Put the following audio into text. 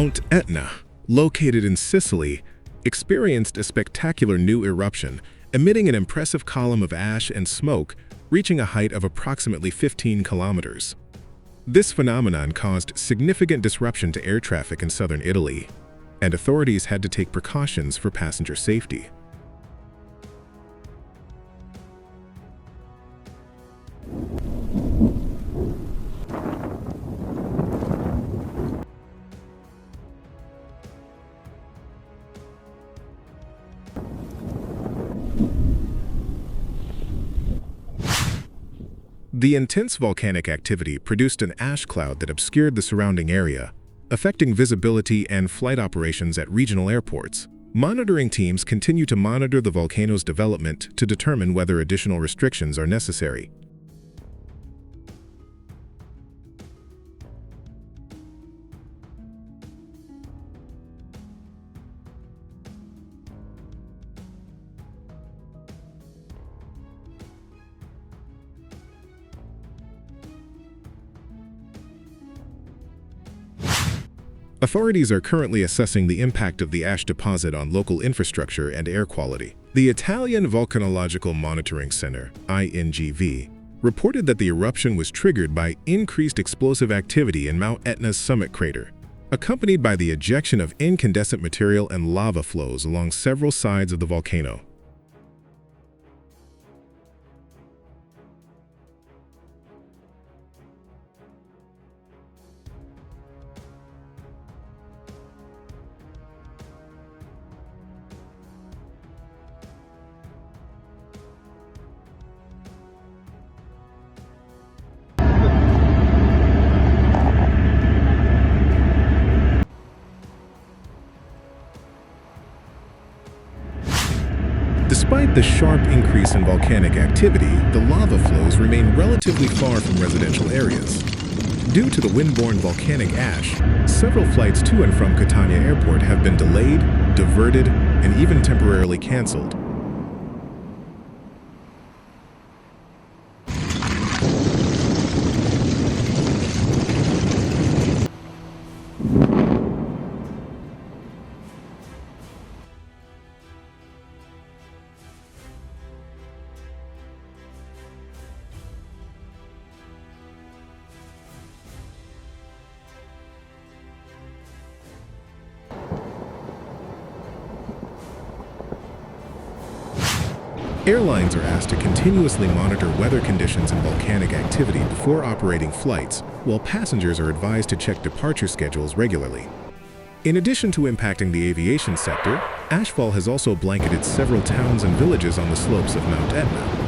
Mount Etna, located in Sicily, experienced a spectacular new eruption, emitting an impressive column of ash and smoke, reaching a height of approximately 15 kilometers. This phenomenon caused significant disruption to air traffic in southern Italy, and authorities had to take precautions for passenger safety. The intense volcanic activity produced an ash cloud that obscured the surrounding area, affecting visibility and flight operations at regional airports. Monitoring teams continue to monitor the volcano's development to determine whether additional restrictions are necessary. Authorities are currently assessing the impact of the ash deposit on local infrastructure and air quality. The Italian Volcanological Monitoring Center, INGV, reported that the eruption was triggered by increased explosive activity in Mount Etna's summit crater, accompanied by the ejection of incandescent material and lava flows along several sides of the volcano. Despite the sharp increase in volcanic activity, the lava flows remain relatively far from residential areas. Due to the wind-borne volcanic ash, several flights to and from Catania Airport have been delayed, diverted, and even temporarily canceled. Airlines are asked to continuously monitor weather conditions and volcanic activity before operating flights, while passengers are advised to check departure schedules regularly. In addition to impacting the aviation sector, ashfall has also blanketed several towns and villages on the slopes of Mount Etna.